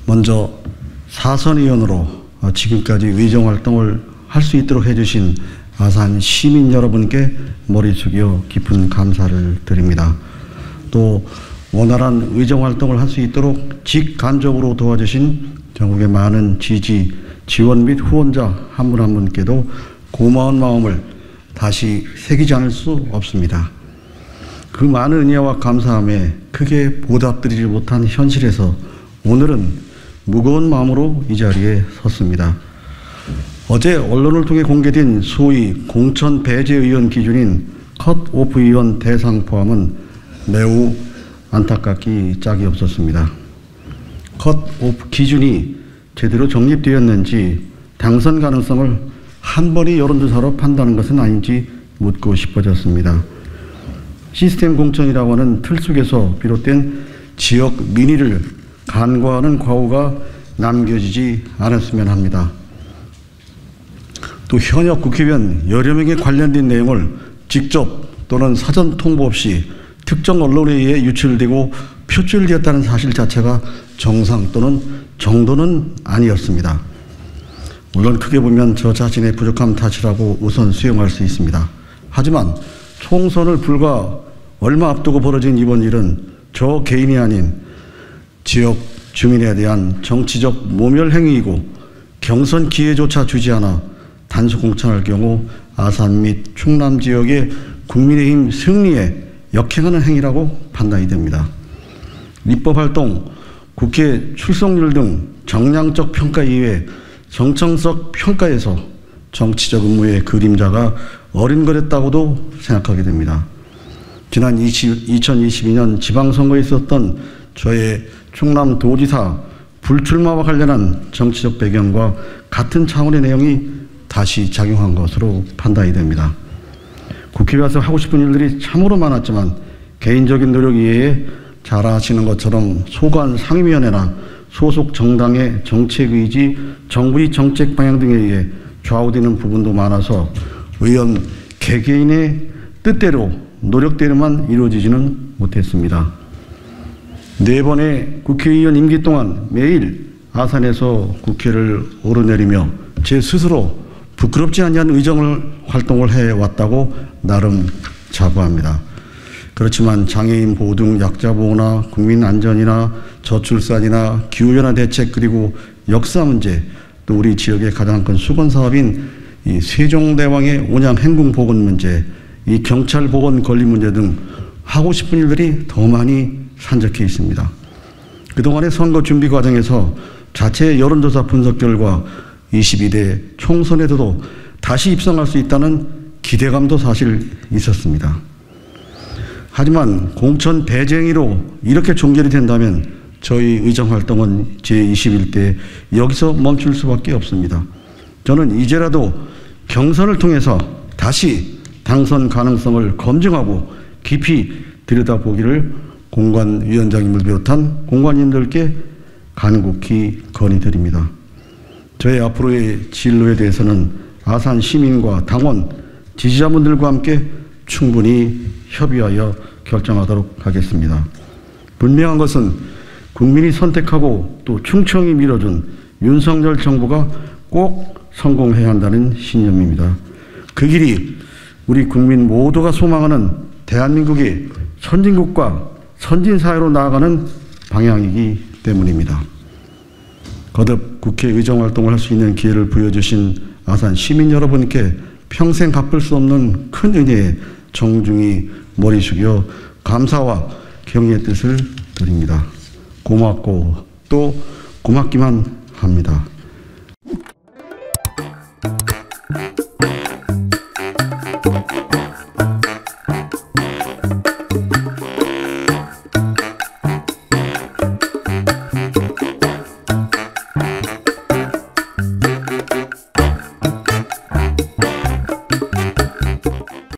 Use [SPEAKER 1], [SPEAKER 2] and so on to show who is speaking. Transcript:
[SPEAKER 1] 먼저 사선의원으로 지금까지 의정활동을 할 수 있도록 해주신 아산 시민 여러분께 머리 숙여 깊은 감사를 드립니다. 또 원활한 의정활동을 할 수 있도록 직간접으로 도와주신 전국의 많은 지지, 지원 및 후원자 한 분 한 분께도 고마운 마음을 다시 새기지 않을 수 없습니다. 그 많은 은혜와 감사함에 크게 보답드리지 못한 현실에서 오늘은 무거운 마음으로 이 자리에 섰습니다. 어제 언론을 통해 공개된 소위 공천 배제 의원 기준인 컷오프 의원 대상 포함은 매우 안타깝기 짝이 없었습니다. 컷오프 기준이 제대로 정립되었는지 당선 가능성을 한 번의 여론조사로 판단하는 것은 아닌지 묻고 싶어졌습니다. 시스템 공천이라고 하는 틀 속에서 비롯된 지역 민의를 간과하는 과오가 남겨지지 않았으면 합니다. 또 현역 국회의원 여러 명에 관련된 내용을 직접 또는 사전 통보 없이 특정 언론에 의해 유출되고 표출되었다는 사실 자체가 정상 또는 정도는 아니었습니다. 물론 크게 보면 저 자신의 부족함 탓이라고 우선 수용할 수 있습니다. 하지만 총선을 불과 얼마 앞두고 벌어진 이번 일은 저 개인이 아닌 지역 주민에 대한 정치적 모멸 행위이고 경선 기회조차 주지 않아 단수 공천할 경우 아산 및 충남 지역의 국민의힘 승리에 역행하는 행위라고 판단이 됩니다. 입법활동, 국회 출석률 등 정량적 평가 이외에 정청적 평가에서 정치적 의무의 그림자가 어린거렸다고도 생각하게 됩니다. 지난 2022년 지방선거에 있었던 저의 충남도지사 불출마와 관련한 정치적 배경과 같은 차원의 내용이 다시 작용한 것으로 판단이 됩니다. 국회에 와서 하고 싶은 일들이 참으로 많았지만 개인적인 노력 이외에 잘 아시는 것처럼 소관 상임위원회나 소속 정당의 정책의지, 정부의 정책 방향 등에 의해 좌우되는 부분도 많아서 의원 개개인의 뜻대로 노력대로만 이루어지지는 못했습니다. 4번의 국회의원 임기 동안 매일 아산에서 국회를 오르내리며 제 스스로 부끄럽지 않은 의정 활동을 해왔다고 나름 자부합니다. 그렇지만 장애인 보호 등 약자 보호나 국민 안전이나 저출산이나 기후변화 대책 그리고 역사 문제 또 우리 지역의 가장 큰 수건 사업인 이 세종대왕의 온양 행궁 복원 문제, 이 경찰 복원 건립 문제 등 하고 싶은 일들이 더 많이 산적해 있습니다. 그동안의 선거 준비 과정에서 자체 여론조사 분석 결과 22대 총선에서도 다시 입성할 수 있다는 기대감도 사실 있었습니다. 하지만 공천 배제 행위로 이렇게 종결이 된다면 저희 의정활동은 제21대 여기서 멈출 수밖에 없습니다. 저는 이제라도 경선을 통해서 다시 당선 가능성을 검증하고 깊이 들여다보기를 공관위원장님을 비롯한 공관님들께 간곡히 건의드립니다. 저의 앞으로의 진로에 대해서는 아산 시민과 당원, 지지자분들과 함께 충분히 협의하여 결정하도록 하겠습니다. 분명한 것은 국민이 선택하고 또 충청이 밀어준 윤석열 정부가 꼭 성공해야 한다는 신념입니다. 그 길이 우리 국민 모두가 소망하는 대한민국의 선진국과 선진사회로 나아가는 방향이기 때문입니다. 거듭 국회 의정활동을 할 수 있는 기회를 부여주신 아산 시민 여러분께 평생 갚을 수 없는 큰 은혜에 정중히 머리 숙여 감사와 경의의 뜻을 드립니다. 고맙고 또 고맙기만 합니다.